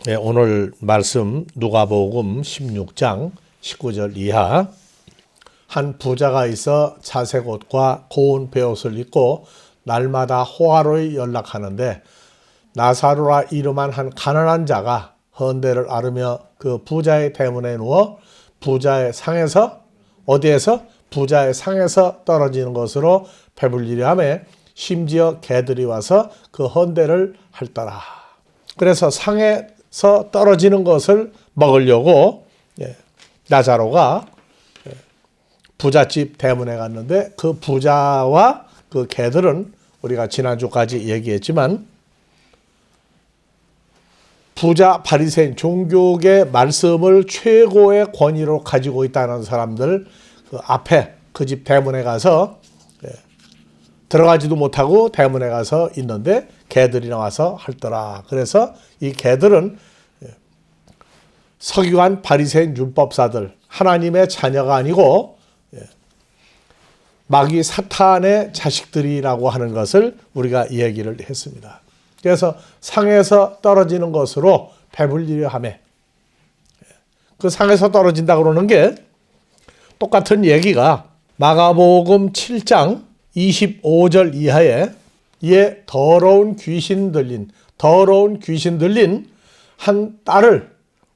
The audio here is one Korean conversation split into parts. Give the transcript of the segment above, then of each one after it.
네, 오늘 말씀 누가복음 16장 19절 이하. 한 부자가 있어 자색 옷과 고운 베옷을 입고 날마다 호화로이 연락하는데 나사로라 이름한 한 가난한 자가 헌대를 앓으며 그 부자의 대문에 누워 부자의 상에서 어디에서? 부자의 상에서 떨어지는 것으로 배불리려 하며 심지어 개들이 와서 그 헌대를 핥더라. 그래서 상에서 떨어지는 것을 먹으려고 나사로가 부잣집 대문에 갔는데 그 부자와 그 개들은 우리가 지난주까지 얘기했지만 부자 바리새인 종교계 말씀을 최고의 권위로 가지고 있다는 사람들 그 앞에 그 집 대문에 가서 들어가지도 못하고 대문에 가서 있는데 개들이 나와서 핥더라. 그래서 이 개들은 서기관 바리새인 율법사들 하나님의 자녀가 아니고 마귀 사탄의 자식들이라고 하는 것을 우리가 얘기를 했습니다. 그래서 상에서 떨어지는 것으로 배불리려 하며 그 상에서 떨어진다 그러는 게 똑같은 얘기가 마가복음 7장 25절 이하에 더러운 귀신 들린 한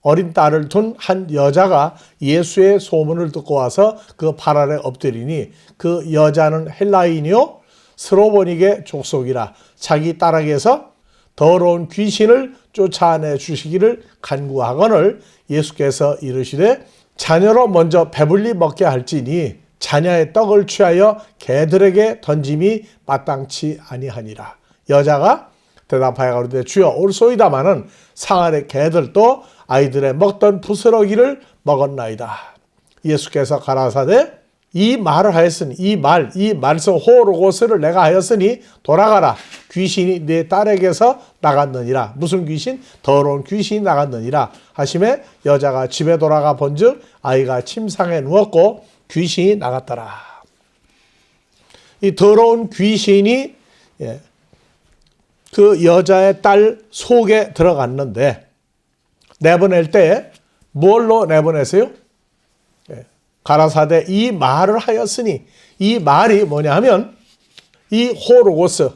어린 딸을 둔 한 여자가 예수의 소문을 듣고 와서 그 발 아래 엎드리니 그 여자는 헬라인이요 스로보니게 족속이라 자기 딸에게서 더러운 귀신을 쫓아내 주시기를 간구하거늘 예수께서 이르시되 자녀로 먼저 배불리 먹게 할지니 자녀의 떡을 취하여 개들에게 던짐이 마땅치 아니하니라. 여자가 대답하여 가로되 주여 옳소이다마는 상 아래 개들도 아이들의 먹던 부스러기를 먹었나이다. 예수께서 가라사대 이 말을 하였으니 이 말서 호로고스를 내가 하였으니 돌아가라. 귀신이 네 딸에게서 나갔느니라. 무슨 귀신? 더러운 귀신이 나갔느니라 하심에 여자가 집에 돌아가 본즉 아이가 침상에 누웠고 귀신이 나갔더라. 이 더러운 귀신이 그 여자의 딸 속에 들어갔는데 내보낼 때 뭘로 내보냈어요? 가라사대 이 말을 하였으니 이 말이 뭐냐 하면 이 호로고스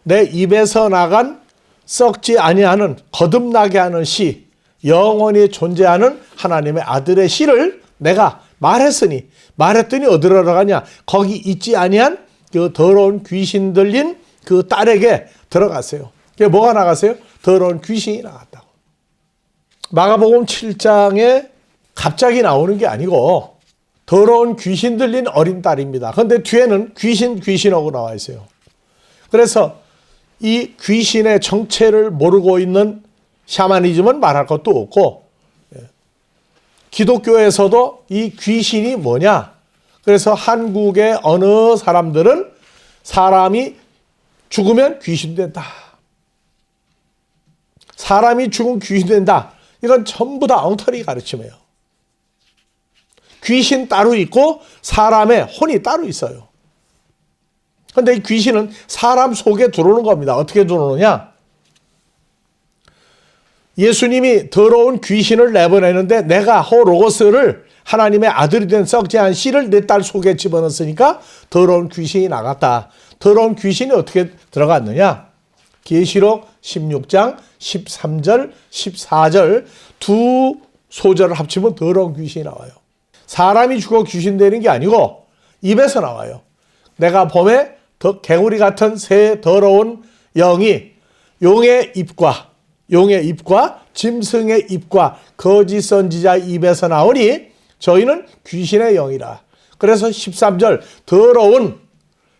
내 입에서 나간 썩지 아니하는 거듭나게 하는 시 영원히 존재하는 하나님의 아들의 시를 내가 말했더니 어디로 들어가냐 거기 있지 아니한 그 더러운 귀신 들린 그 딸에게 들어갔어요. 그게 뭐가 나갔어요? 더러운 귀신이 나갔다고. 마가복음 7장에 갑자기 나오는 게 아니고 더러운 귀신 들린 어린 딸입니다. 그런데 뒤에는 귀신하고 나와 있어요. 그래서 이 귀신의 정체를 모르고 있는 샤머니즘은 말할 것도 없고 기독교에서도 이 귀신이 뭐냐? 그래서 한국의 어느 사람들은 사람이 죽으면 귀신 된다. 사람이 죽으면 귀신 된다. 이건 전부 다 엉터리 가르침이에요. 귀신 따로 있고 사람의 혼이 따로 있어요. 그런데 이 귀신은 사람 속에 들어오는 겁니다. 어떻게 들어오느냐? 예수님이 더러운 귀신을 내보내는데 내가 호로고스를 하나님의 아들이 된 썩지 않은 씨를 내 딸 속에 집어넣었으니까 더러운 귀신이 나갔다. 더러운 귀신이 어떻게 들어갔느냐? 계시록 16장 13절 14절 두 소절을 합치면 더러운 귀신이 나와요. 사람이 죽어 귀신 되는 게 아니고 입에서 나와요. 내가 봄에 개구리 같은 새 더러운 영이 용의 입과 짐승의 입과 거짓 선지자 입에서 나오니 저희는 귀신의 영이라. 그래서 13절 더러운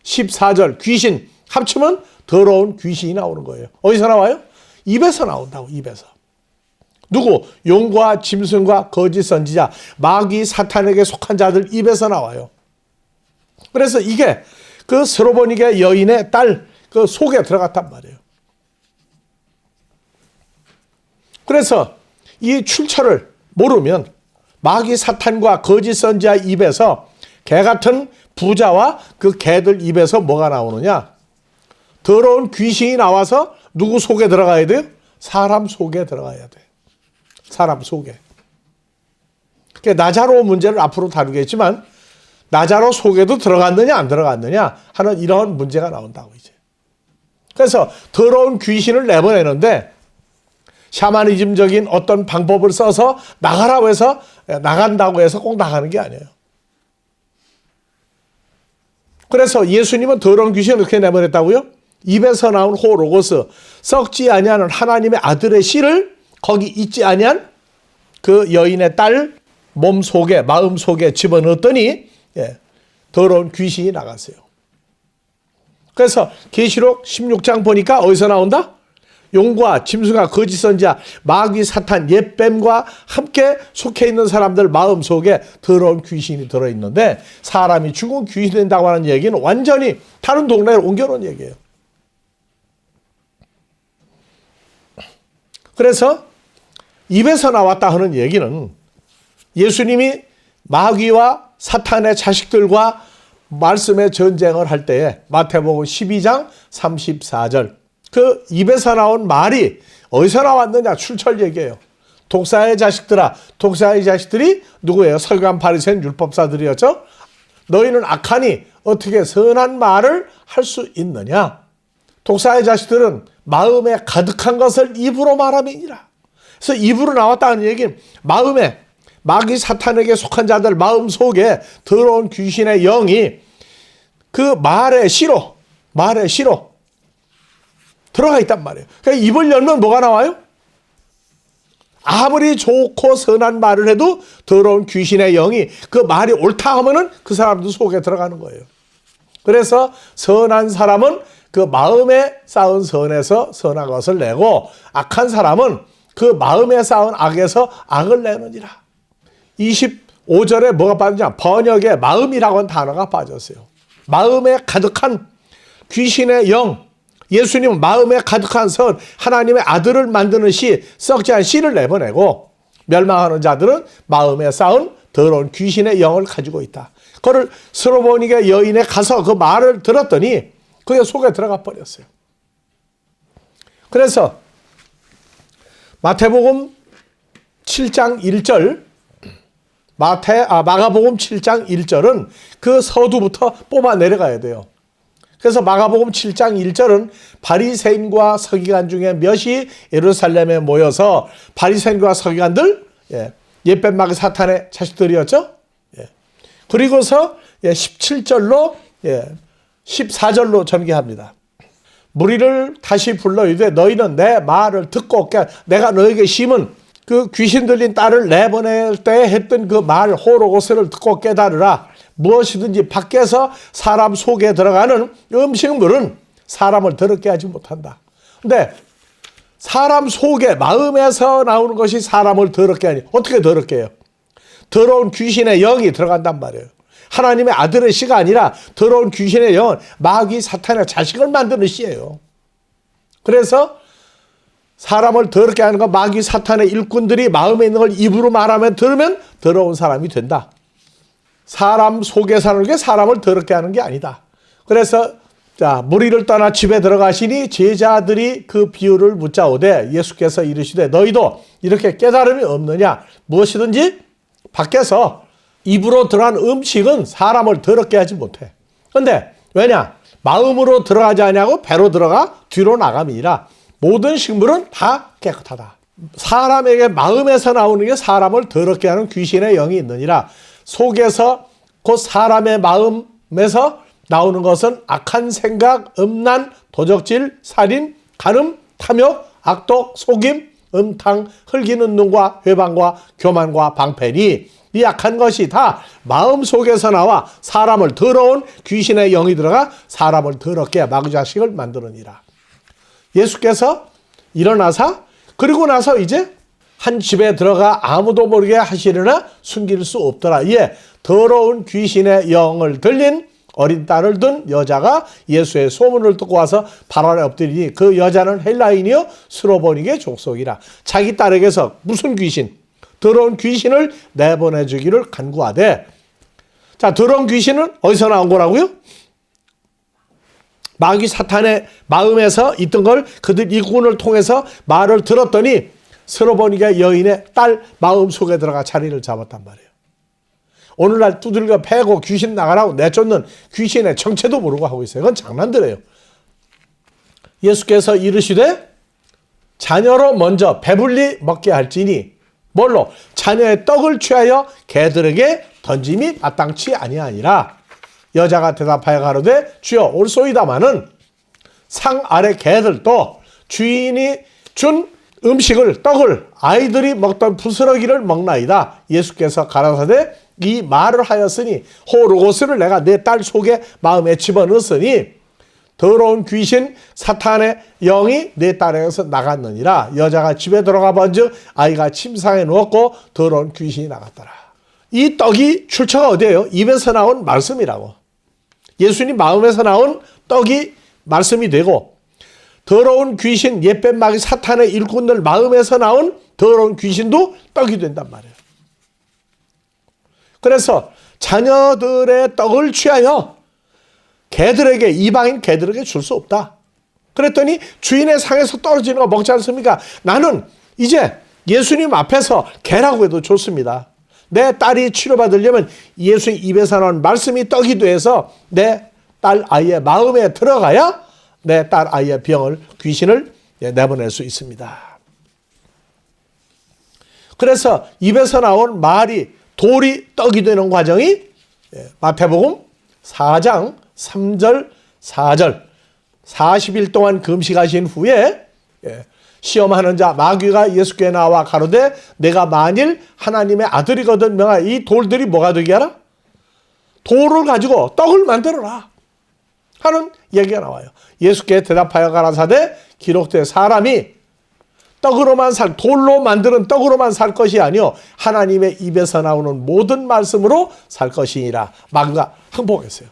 14절 귀신 합치면 더러운 귀신이 나오는 거예요. 어디서 나와요? 입에서 나온다고. 입에서. 누구? 용과 짐승과 거짓 선지자 마귀 사탄에게 속한 자들 입에서 나와요. 그래서 이게 그 스로보니게 여인의 딸 그 속에 들어갔단 말이에요. 그래서 이 출처를 모르면 마귀 사탄과 거짓 선지자 입에서 개 같은 부자와 그 개들 입에서 뭐가 나오느냐? 더러운 귀신이 나와서 누구 속에 들어가야 돼요? 사람 속에 들어가야 돼. 사람 속에. 그러니까 나자로 문제를 앞으로 다루겠지만 나자로 속에도 들어갔느냐 안 들어갔느냐 하는 이런 문제가 나온다고 이제. 그래서 더러운 귀신을 내보내는데 샤머니즘적인 어떤 방법을 써서 나가라고 해서 나간다고 해서 꼭 나가는 게 아니에요. 그래서 예수님은 더러운 귀신을 어떻게 내보냈다고요? 입에서 나온 호로고스, 썩지 아니하는 하나님의 아들의 씨를 거기 있지 아니한 그 여인의 딸 몸 속에, 마음 속에 집어넣었더니 더러운 귀신이 나갔어요. 그래서 계시록 16장 보니까 어디서 나온다? 용과 짐승과 거짓 선지자, 마귀, 사탄, 옛뱀과 함께 속해 있는 사람들 마음 속에 더러운 귀신이 들어있는데 사람이 죽은 귀신이 된다고 하는 얘기는 완전히 다른 동네로 옮겨놓은 얘기예요. 그래서 입에서 나왔다 하는 얘기는 예수님이 마귀와 사탄의 자식들과 말씀의 전쟁을 할 때에 마태복음 12장 34절 그 입에서 나온 말이 어디서 나왔느냐 출처를 얘기해요. 독사의 자식들아, 독사의 자식들이 누구예요? 서기관 바리새인 율법사들이었죠. 너희는 악하니 어떻게 선한 말을 할 수 있느냐. 독사의 자식들은 마음에 가득한 것을 입으로 말함이니라. 그래서 입으로 나왔다는 얘기는 마음에 마귀 사탄에게 속한 자들 마음 속에 더러운 귀신의 영이 그 말의 씨로 들어가 있단 말이에요. 그러니까 입을 열면 뭐가 나와요? 아무리 좋고 선한 말을 해도 더러운 귀신의 영이 그 말이 옳다 하면은 그 사람도 속에 들어가는 거예요. 그래서 선한 사람은 그 마음에 쌓은 선에서 선한 것을 내고 악한 사람은 그 마음에 쌓은 악에서 악을 내느니라. 25절에 뭐가 빠지냐? 번역에 마음이라고 하는 단어가 빠졌어요. 마음에 가득한 귀신의 영, 예수님은 마음에 가득한 선, 하나님의 아들을 만드는 씨, 썩지 않은 씨를 내보내고 멸망하는 자들은 마음에 쌓은 더러운 귀신의 영을 가지고 있다. 그걸 스로보니게 여인에 가서 그 말을 들었더니 그의 속에 들어가 버렸어요. 그래서 마태복음 7장 1절 마가복음 7장 1절은 그 서두부터 뽑아 내려가야 돼요. 그래서 마가복음 7장 1절은 바리새인과 서기관 중에 몇이 예루살렘에 모여서 바리새인과 서기관들 옛뱀 마귀 사탄의 자식들이었죠. 그리고서 17절로 14절로 전개합니다. 무리를 다시 불러 이르되 너희는 내 말을 듣고 내가 너에게 심은 그 귀신 들린 딸을 내보낼 때 했던 그 말 호로고스를 듣고 깨달으라. 무엇이든지 밖에서 사람 속에 들어가는 음식물은 사람을 더럽게 하지 못한다. 근데 사람 속에 마음에서 나오는 것이 사람을 더럽게 하니 어떻게 더럽게 해요? 더러운 귀신의 영이 들어간단 말이에요. 하나님의 아들의 씨가 아니라 더러운 귀신의 영은 마귀 사탄의 자식을 만드는 씨예요. 그래서 사람을 더럽게 하는 건 마귀 사탄의 일꾼들이 마음에 있는 걸 입으로 말하면 들으면 더러운 사람이 된다. 사람 속에 사는 게 사람을 더럽게 하는 게 아니다. 그래서 무리를 떠나 집에 들어가시니 제자들이 그 비유를 묻자오되 예수께서 이르시되 너희도 이렇게 깨달음이 없느냐? 무엇이든지 밖에서 입으로 들어간 음식은 사람을 더럽게 하지 못해. 그런데 왜냐? 마음으로 들어가지 않냐고 배로 들어가 뒤로 나감이니라. 모든 식물은 다 깨끗하다. 사람에게 마음에서 나오는 게 사람을 더럽게 하는 귀신의 영이 있느니라. 속에서 곧 사람의 마음에서 나오는 것은 악한 생각, 음란, 도적질, 살인, 간음, 탐욕, 악독, 속임, 음탕, 흘기는 눈과 회방과 교만과 방패니 이 악한 것이 다 마음속에서 나와 사람을 더러운 귀신의 영이 들어가 사람을 더럽게 마귀 자식을 만드느니라. 예수께서 일어나사 그리고 나서 이제 한 집에 들어가 아무도 모르게 하시려나 숨길 수 없더라. 이에 더러운 귀신의 영을 들린 어린 딸을 둔 여자가 예수의 소문을 듣고 와서 발 아래 엎드리니 그 여자는 헬라인이요 스로보니게 족속이라. 자기 딸에게서 무슨 귀신? 더러운 귀신을 내보내주기를 간구하되 자 더러운 귀신은 어디서 나온 거라고요? 마귀 사탄의 마음에서 있던 걸 그들 일꾼을 통해서 말을 들었더니 스로보니게 여인의 딸 마음 속에 들어가 자리를 잡았단 말이에요. 오늘날 두들겨 패고 귀신 나가라고 내쫓는 귀신의 정체도 모르고 하고 있어요. 그건 장난들이에요. 예수께서 이르시되 자녀로 먼저 배불리 먹게 할지니 뭘로? 자녀의 떡을 취하여 개들에게 던짐이 마땅치 아니하니라. 여자가 대답하여 가로되 주여 옳소이다마는 상 아래 개들도 주인이 준 음식을 떡을 아이들이 먹던 부스러기를 먹나이다. 예수께서 가라사대 이 말을 하였으니 호로고스를 내가 내 딸 속에 마음에 집어넣었으니 더러운 귀신 사탄의 영이 내 딸에게서 나갔느니라. 여자가 집에 들어가 본즉 아이가 침상에 누웠고 더러운 귀신이 나갔더라. 이 떡이 출처가 어디예요? 입에서 나온 말씀이라고. 예수님 마음에서 나온 떡이 말씀이 되고 더러운 귀신 옛뱀 마귀 사탄의 일꾼들 마음에서 나온 더러운 귀신도 떡이 된단 말이에요. 그래서 자녀들의 떡을 취하여 개들에게 이방인 개들에게 줄 수 없다. 그랬더니 주인의 상에서 떨어지는 거 먹지 않습니까? 나는 이제 예수님 앞에서 개라고 해도 좋습니다. 내 딸이 치료받으려면 예수님 입에서 나온 말씀이 떡이 돼서 내 딸 아이의 마음에 들어가야 내 딸 아이의 병을 귀신을 내보낼 수 있습니다. 그래서 입에서 나온 말이 돌이 떡이 되는 과정이 마태복음 4장 3절 4절 40일 동안 금식하신 후에 시험하는 자 마귀가 예수께 나와 가로되 내가 만일 하나님의 아들이거든 명하 이 돌들이 뭐가 되게 하라? 돌을 가지고 떡을 만들어라 하는 얘기가 나와요. 예수께 대답하여 가라사대 기록되 사람이 떡으로만 돌로 만드는 떡으로만 살 것이 아니요 하나님의 입에서 나오는 모든 말씀으로 살 것이니라. 마귀가 항복했어요.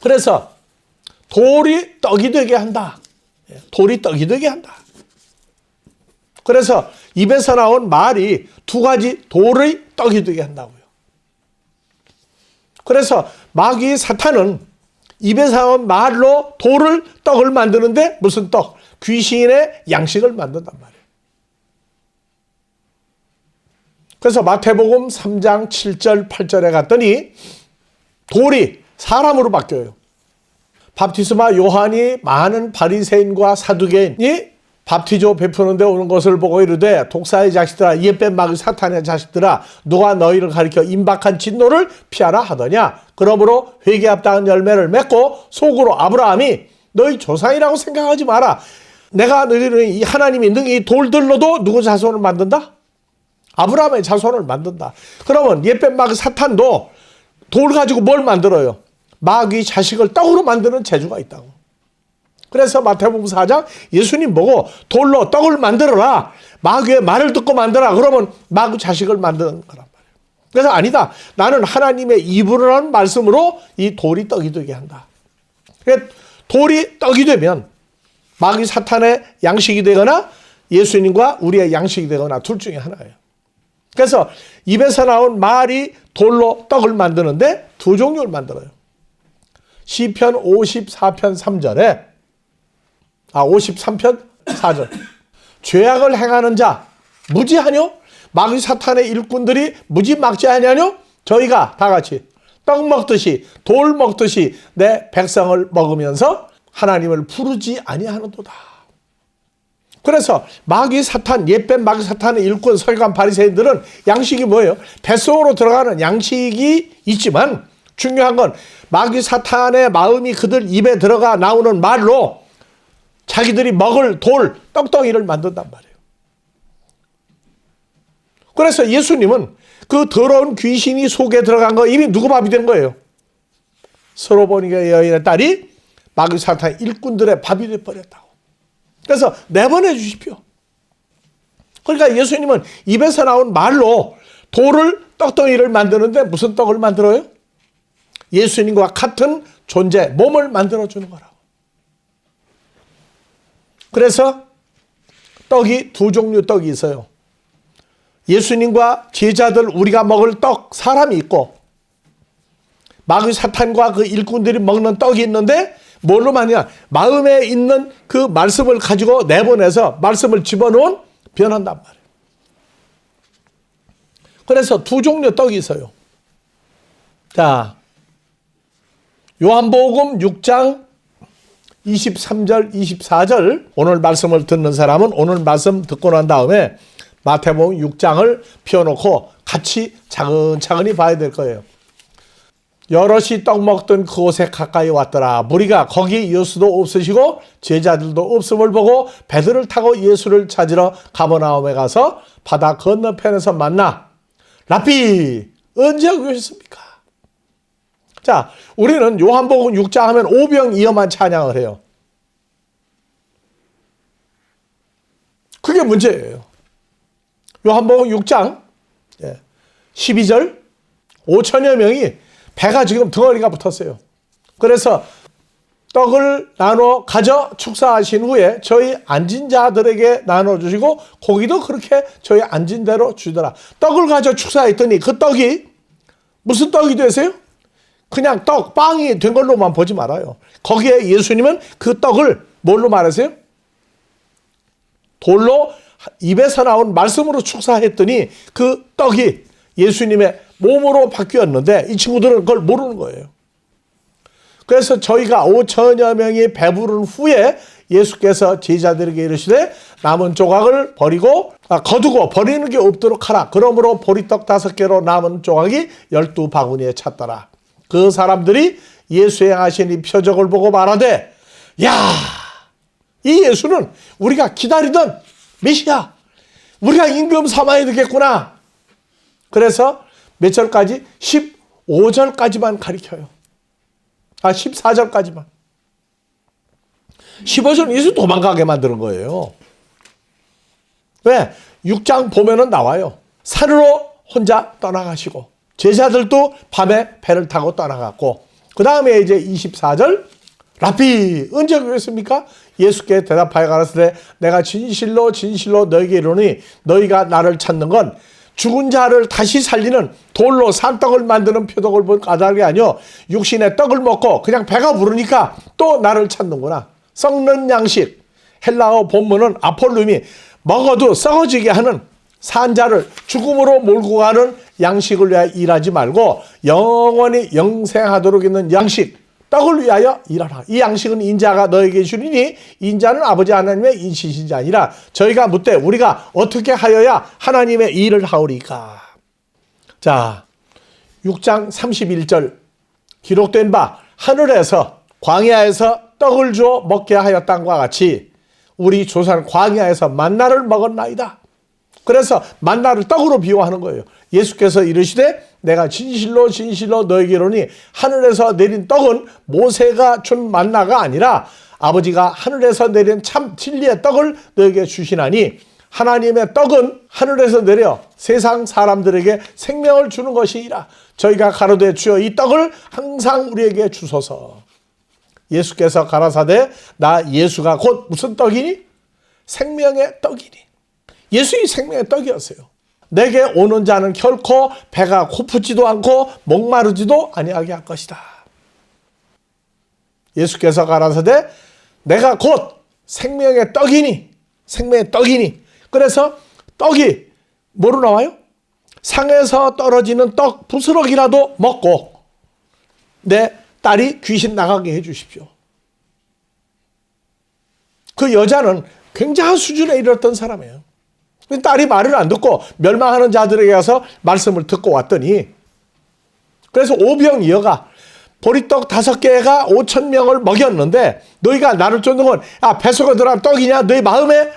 그래서 돌이 떡이 되게 한다. 돌이 떡이 되게 한다. 그래서 입에서 나온 말이 두 가지 돌의 떡이 되게 한다고요. 그래서 마귀 사탄은 입에서 나온 말로 돌을 떡을 만드는데 무슨 떡? 귀신의 양식을 만든단 말이에요. 그래서 마태복음 3장 7절 8절에 갔더니 돌이 사람으로 바뀌어요. 밥티스마 요한이 많은 바리새인과 사두개인이 밥티조 베푸는데 오는 것을 보고 이르되 독사의 자식들아 옛뱀 마귀 사탄의 자식들아 누가 너희를 가리켜 임박한 진노를 피하라 하더냐. 그러므로 회개에 합당한 열매를 맺고 속으로 아브라함이 너희 조상이라고 생각하지 마라. 내가 너희를 이 하나님이 능히 돌들로도 누구 자손을 만든다? 아브라함의 자손을 만든다. 그러면 옛뱀 마귀 사탄도 돌 가지고 뭘 만들어요? 마귀 자식을 떡으로 만드는 재주가 있다고. 그래서 마태복음 4장 예수님 보고 돌로 떡을 만들어라. 마귀의 말을 듣고 만들어라. 그러면 마귀 자식을 만드는 거란 말이에요. 그래서 아니다. 나는 하나님의 입으로 한 말씀으로 이 돌이 떡이 되게 한다. 돌이 떡이 되면 마귀 사탄의 양식이 되거나 예수님과 우리의 양식이 되거나 둘 중에 하나예요. 그래서 입에서 나온 말이 돌로 떡을 만드는데 두 종류를 만들어요. 시편 54편 3절에 53편 4절 죄악을 행하는 자 무지하뇨? 마귀 사탄의 일꾼들이 무지 막지하냐뇨? 저희가 다 같이 떡 먹듯이 돌 먹듯이 내 백성을 먹으면서 하나님을 부르지 아니하는도다. 그래서 마귀 사탄 옛뱀 마귀 사탄의 일꾼 서기관 바리새인들은 양식이 뭐예요? 뱃속으로 들어가는 양식이 있지만 중요한 건 마귀 사탄의 마음이 그들 입에 들어가 나오는 말로 자기들이 먹을 돌, 떡덩이를 만든단 말이에요. 그래서 예수님은 그 더러운 귀신이 속에 들어간 거 이미 누구 밥이 된 거예요? 스로보니게 여인의 딸이 마귀 사탄 일꾼들의 밥이 되어버렸다고. 그래서 내보내 주십시오. 그러니까 예수님은 입에서 나온 말로 돌을 떡덩이를 만드는데 무슨 떡을 만들어요? 예수님과 같은 존재, 몸을 만들어주는 거라고. 그래서 떡이 두 종류 떡이 있어요. 예수님과 제자들 우리가 먹을 떡, 사람이 있고 마귀 사탄과 그 일꾼들이 먹는 떡이 있는데 뭘로 마냐? 마음에 있는 그 말씀을 가지고 내보내서 말씀을 집어넣은 변한단 말이에요. 그래서 두 종류의 떡이 있어요. 자, 요한복음 6장 23절, 24절 오늘 말씀을 듣는 사람은 오늘 말씀 듣고 난 다음에 마태복음 6장을 펴놓고 같이 차근차근히 봐야 될 거예요. 여럿이 떡 먹던 그곳에 가까이 왔더라. 무리가 거기 예수도 없으시고 제자들도 없음을 보고 배들을 타고 예수를 찾으러 가버나움에 가서 바다 건너편에서 만나 라삐 언제 오셨습니까? 자, 우리는 요한복음 6장 하면 오병이어만 찬양을 해요. 그게 문제예요. 요한복음 6장 12절 5천여 명이 배가 지금 덩어리가 붙었어요. 그래서 떡을 나눠 가져 축사하신 후에 저희 앉은 자들에게 나눠주시고 고기도 그렇게 저희 앉은 대로 주더라. 떡을 가져 축사했더니 그 떡이 무슨 떡이 되세요? 그냥 떡, 빵이 된 걸로만 보지 말아요. 거기에 예수님은 그 떡을 뭘로 말하세요? 돌로 입에서 나온 말씀으로 축사했더니 그 떡이 예수님의 몸으로 바뀌었는데 이 친구들은 그걸 모르는 거예요. 그래서 저희가 5천여 명이 배부른 후에 예수께서 제자들에게 이르시되 남은 조각을 거두고 버리는 게 없도록 하라. 그러므로 보리떡 5개로 남은 조각이 12바구니에 찼더라. 그 사람들이 예수의 행하신 이 표적을 보고 말하되 야, 이 예수는 우리가 기다리던 메시아, 우리가 임금 삼아야 되겠구나. 그래서 몇 절까지? 15절까지만 가리켜요. 14절까지만. 15절은 예수 도망가게 만드는 거예요. 왜? 6장 보면은 나와요. 산으로 혼자 떠나가시고 제자들도 밤에 배를 타고 떠나갔고 그 다음에 이제 24절 라삐 언제 그랬습니까? 예수께 대답하여 가라사대 내가 진실로 진실로 너에게 이르노니 너희가 나를 찾는 건 죽은 자를 다시 살리는 돌로 산떡을 만드는 표적을 본 까닭이 아니요 육신의 떡을 먹고 그냥 배가 부르니까 또 나를 찾는구나. 썩는 양식, 헬라어 본문은 아폴룸이 먹어도 썩어지게 하는 산자를 죽음으로 몰고 가는 양식을 위하여 일하지 말고 영원히 영생하도록 있는 양식, 떡을 위하여 일하라. 이 양식은 인자가 너에게 주리니 인자는 아버지 하나님의 인치신 자니라. 저희가 묻되 우리가 어떻게 하여야 하나님의 일을 하오리까. 자, 6장 31절 기록된 바 하늘에서 광야에서 떡을 주어 먹게 하였단과 같이 우리 조상은 광야에서 만나를 먹었나이다. 그래서 만나를 떡으로 비유하는 거예요. 예수께서 이르시되 내가 진실로 진실로 너에게 이르노니 하늘에서 내린 떡은 모세가 준 만나가 아니라 아버지가 하늘에서 내린 참 진리의 떡을 너에게 주시나니 하나님의 떡은 하늘에서 내려 세상 사람들에게 생명을 주는 것이니라. 저희가 가로되 주여 이 떡을 항상 우리에게 주소서. 예수께서 가라사대 나 예수가 곧 무슨 떡이니? 생명의 떡이니. 예수의 생명의 떡이었어요. 내게 오는 자는 결코 배가 고프지도 않고 목마르지도 아니하게 할 것이다. 예수께서 가라사대 내가 곧 생명의 떡이니. 생명의 떡이니. 그래서 떡이 뭐로 나와요? 상에서 떨어지는 떡 부스러기라도 먹고 내 딸이 귀신 나가게 해 주십시오. 그 여자는 굉장한 수준에 이르렀던 사람이에요. 딸이 말을 안 듣고 멸망하는 자들에게 가서 말씀을 듣고 왔더니 그래서 오병이어가 보리떡 5개가 5,000명을 먹였는데 너희가 나를 쫓는 건 뱃속에 들어간 떡이냐? 너희 마음에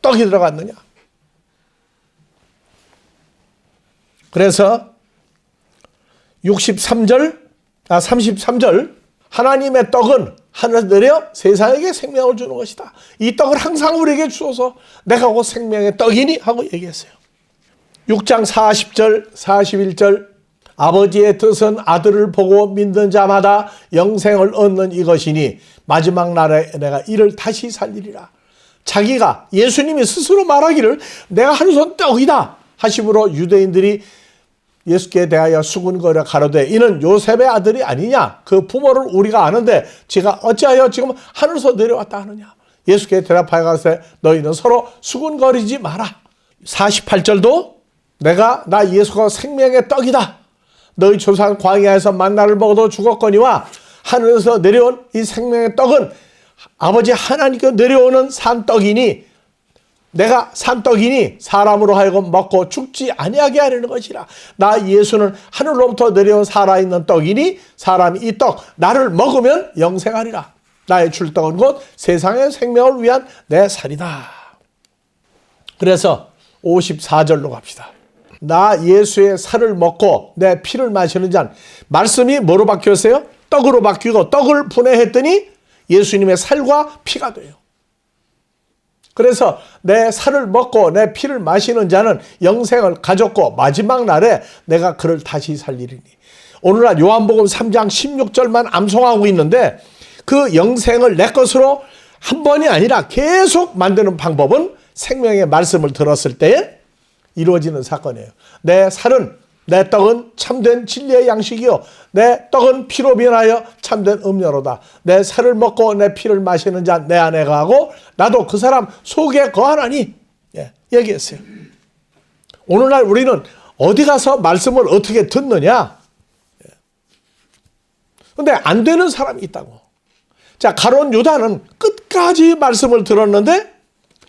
떡이 들어갔느냐? 그래서 33절 하나님의 떡은 하늘에서 내려 세상에게 생명을 주는 것이다. 이 떡을 항상 우리에게 주어서 내가 곧 생명의 떡이니 하고 얘기했어요. 6장 40절 41절 아버지의 뜻은 아들을 보고 믿는 자마다 영생을 얻는 이것이니 마지막 날에 내가 이를 다시 살리리라. 자기가 예수님이 스스로 말하기를 내가 한 손 떡이다 하심으로 유대인들이 예수께 대하여 수군거려 가로되 이는 요셉의 아들이 아니냐? 그 부모를 우리가 아는데 제가 어찌하여 지금 하늘에서 내려왔다 하느냐? 예수께 대답하여 가로되 너희는 서로 수군거리지 마라. 48절도 나 예수가 생명의 떡이다. 너희 조상 광야에서 만나를 먹어도 죽었거니와 하늘에서 내려온 이 생명의 떡은 아버지 하나님께 내려오는 산떡이니 내가 산떡이니 사람으로 하여금 먹고 죽지 아니하게 하려는 것이라. 나 예수는 하늘로부터 내려온 살아있는 떡이니 사람이 이 떡 나를 먹으면 영생하리라. 나의 출떡은 곧 세상의 생명을 위한 내 살이다. 그래서 54절로 갑시다. 나 예수의 살을 먹고 내 피를 마시는 자는 말씀이 뭐로 바뀌었어요? 떡으로 바뀌고 떡을 분해했더니 예수님의 살과 피가 돼요. 그래서 내 살을 먹고 내 피를 마시는 자는 영생을 가졌고 마지막 날에 내가 그를 다시 살리리니. 오늘날 요한복음 3장 16절만 암송하고 있는데 그 영생을 내 것으로 한 번이 아니라 계속 만드는 방법은 생명의 말씀을 들었을 때에 이루어지는 사건이에요. 내 살은 내 떡은 참된 진리의 양식이요 내 떡은 피로 변하여 참된 음료로다. 내 살을 먹고 내 피를 마시는 자 내 안에 거하고 나도 그 사람 속에 거하나니 얘기했어요. 오늘날 우리는 어디 가서 말씀을 어떻게 듣느냐? 근데 안 되는 사람이 있다고. 자, 가룟 유다는 끝까지 말씀을 들었는데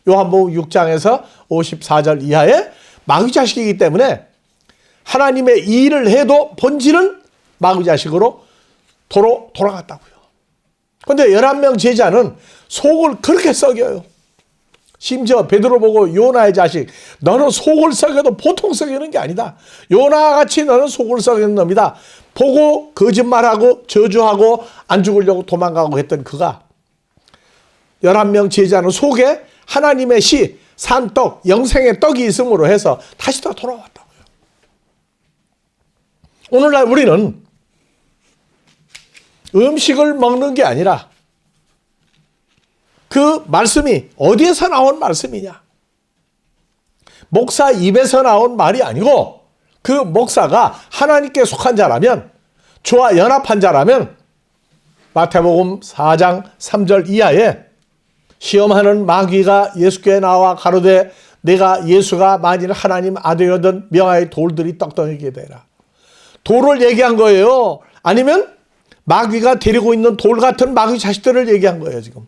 요한복음 6장에서 54절 이하에 마귀 자식이기 때문에 하나님의 일을 해도 본질은 마귀 자식으로 도로 돌아갔다고요. 그런데 11명 제자는 속을 그렇게 썩여요. 심지어 베드로 보고 요나의 자식 너는 속을 썩여도 보통 썩이는 게 아니다. 요나같이 너는 속을 썩이는 놈이다. 보고 거짓말하고 저주하고 안 죽으려고 도망가고 했던 그가 11명 제자는 속에 하나님의 시, 산떡, 영생의 떡이 있음으로 해서 다시 또 돌아왔다고요. 오늘날 우리는 음식을 먹는 게 아니라 그 말씀이 어디에서 나온 말씀이냐? 목사 입에서 나온 말이 아니고 그 목사가 하나님께 속한 자라면 주와 연합한 자라면 마태복음 4장 3절 이하에 시험하는 마귀가 예수께 나와 가로되 내가 예수가 만일 하나님 아들이거든 명하여 돌들이 떡덩이게 되라. 돌을 얘기한 거예요. 아니면 마귀가 데리고 있는 돌 같은 마귀 자식들을 얘기한 거예요. 지금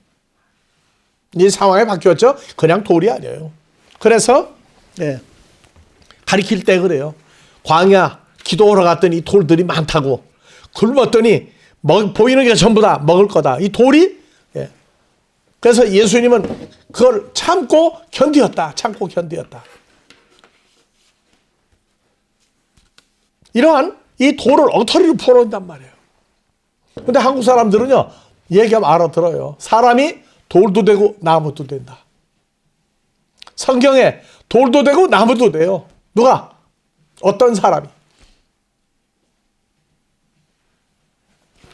이 상황이 바뀌었죠. 그냥 돌이 아니에요. 그래서 가리킬 때 그래요. 광야 기도하러 갔더니 이 돌들이 많다고 굶었더니 보이는 게 전부 다 먹을 거다. 이 돌이 그래서 예수님은 그걸 참고 견디었다. 이러한 이 돌을 엉터리로 풀어온단 말이에요. 근데 한국 사람들은요, 얘기하면 알아들어요. 사람이 돌도 되고 나무도 된다. 성경에 돌도 되고 나무도 돼요. 누가? 어떤 사람이?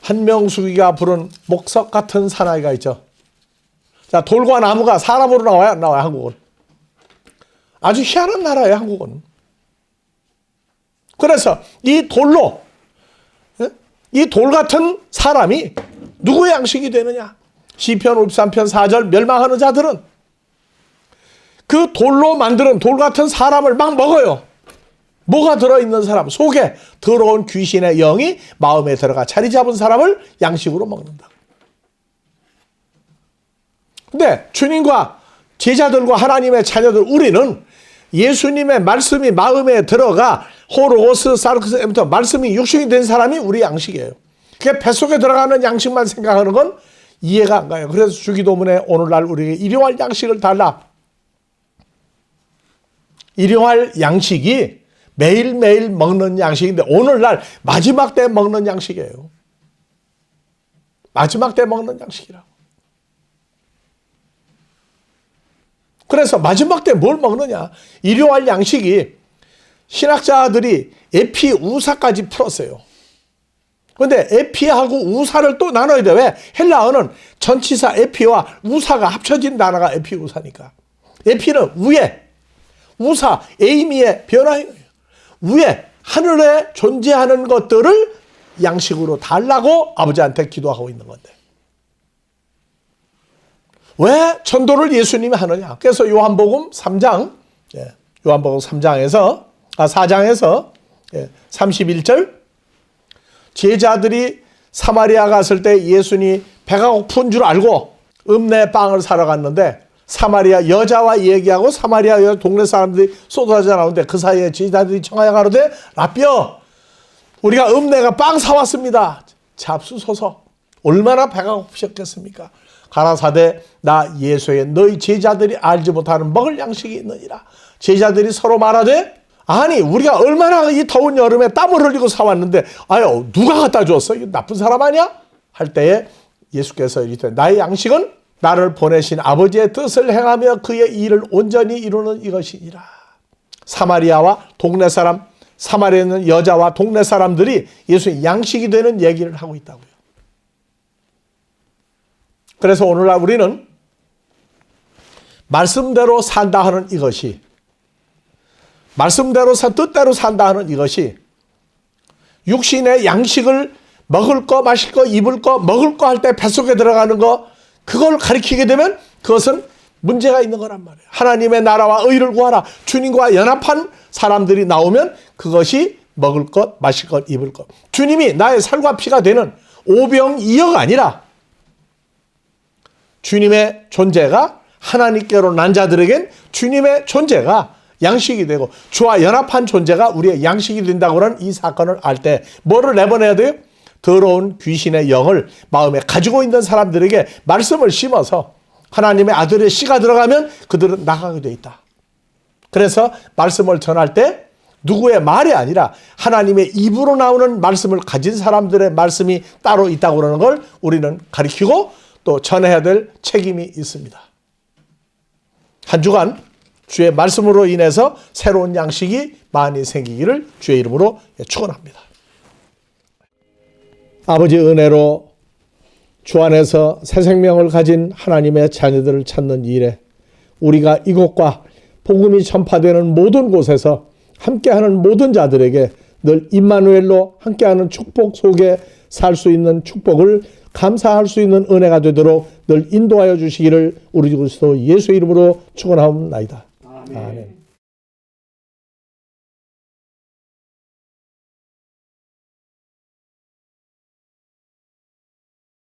한명숙이가 부른 목석 같은 사나이가 있죠. 자, 돌과 나무가 사람으로 나와요, 안 나와요, 한국은? 아주 희한한 나라예요, 한국은. 그래서 이 돌로, 이 돌 같은 사람이 누구의 양식이 되느냐? 시편 53편 4절 멸망하는 자들은 그 돌로 만드는 돌 같은 사람을 막 먹어요. 뭐가 들어있는 사람? 속에 더러운 귀신의 영이 마음에 들어가 자리 잡은 사람을 양식으로 먹는다. 근데 주님과 제자들과 하나님의 자녀들 우리는 예수님의 말씀이 마음에 들어가 호로고스 사르크스부터 말씀이 육신이 된 사람이 우리 양식이에요. 그게 뱃속에 들어가는 양식만 생각하는 건 이해가 안 가요. 그래서 주기도문에 오늘날 우리에게 일용할 양식을 달라. 일용할 양식이 매일매일 먹는 양식인데 오늘날 마지막 때 먹는 양식이에요. 마지막 때 먹는 양식이라고. 그래서 마지막 때 뭘 먹느냐? 일용할 양식이 신학자들이 에피 우사까지 풀었어요. 그런데 에피하고 우사를 또 나눠야 돼. 왜? 헬라어는 전치사 에피와 우사가 합쳐진 단어가 에피 우사니까. 에피는 위에, 우사, 에이미의 변화인 거예요. 위에 하늘에 존재하는 것들을 양식으로 달라고 아버지한테 기도하고 있는 건데. 왜 전도를 예수님이 하느냐? 그래서 요한복음 3장, 요한복음 4장에서 31절, 제자들이 사마리아 갔을 때 예수님이 배가 고픈 줄 알고 읍내 빵을 사러 갔는데 사마리아 여자와 얘기하고 사마리아 여자 동네 사람들이 쏟아져 나오는데 그 사이에 제자들이 청하여 가로되 라삐여 우리가 읍내가 빵 사왔습니다. 잡수소서. 얼마나 배가 고프셨겠습니까? 가라사대 나 예수의 너희 제자들이 알지 못하는 먹을 양식이 있느니라. 제자들이 서로 말하되 아니 우리가 얼마나 이 더운 여름에 땀을 흘리고 사왔는데 아유 누가 갖다 줬어? 이거 나쁜 사람 아니야? 할 때에 예수께서 이르되 나의 양식은 나를 보내신 아버지의 뜻을 행하며 그의 일을 온전히 이루는 이것이니라. 사마리아와 동네 사람, 사마리아에 있는 여자와 동네 사람들이 예수의 양식이 되는 얘기를 하고 있다고요. 그래서 오늘날 우리는 말씀대로 산다 하는 이것이, 말씀대로 뜻대로 산다 하는 이것이 육신의 양식을 먹을 거, 마실 거, 입을 거, 먹을 거 할 때 뱃속에 들어가는 거, 그걸 가리키게 되면 그것은 문제가 있는 거란 말이에요. 하나님의 나라와 의를 구하라. 주님과 연합한 사람들이 나오면 그것이 먹을 것, 마실 것, 입을 것. 주님이 나의 살과 피가 되는 오병이어가 아니라 주님의 존재가 하나님께로 난 자들에겐 주님의 존재가 양식이 되고 주와 연합한 존재가 우리의 양식이 된다고 하는 이 사건을 알 때 뭐를 내보내야 돼요? 더러운 귀신의 영을 마음에 가지고 있는 사람들에게 말씀을 심어서 하나님의 아들의 씨가 들어가면 그들은 나가게 돼 있다. 그래서 말씀을 전할 때 누구의 말이 아니라 하나님의 입으로 나오는 말씀을 가진 사람들의 말씀이 따로 있다고 그러는 걸 우리는 가리키고 또 전해야 될 책임이 있습니다. 한 주간 주의 말씀으로 인해서 새로운 양식이 많이 생기기를 주의 이름으로 축원합니다. 아버지 은혜로 주 안에서 새 생명을 가진 하나님의 자녀들을 찾는 일에 우리가 이곳과 복음이 전파되는 모든 곳에서 함께하는 모든 자들에게 늘 임마누엘로 함께하는 축복 속에 살 수 있는 축복을 감사할 수 있는 은혜가 되도록 늘 인도하여 주시기를 우리 그리스도 예수의 이름으로 축원하옵나이다. 아멘.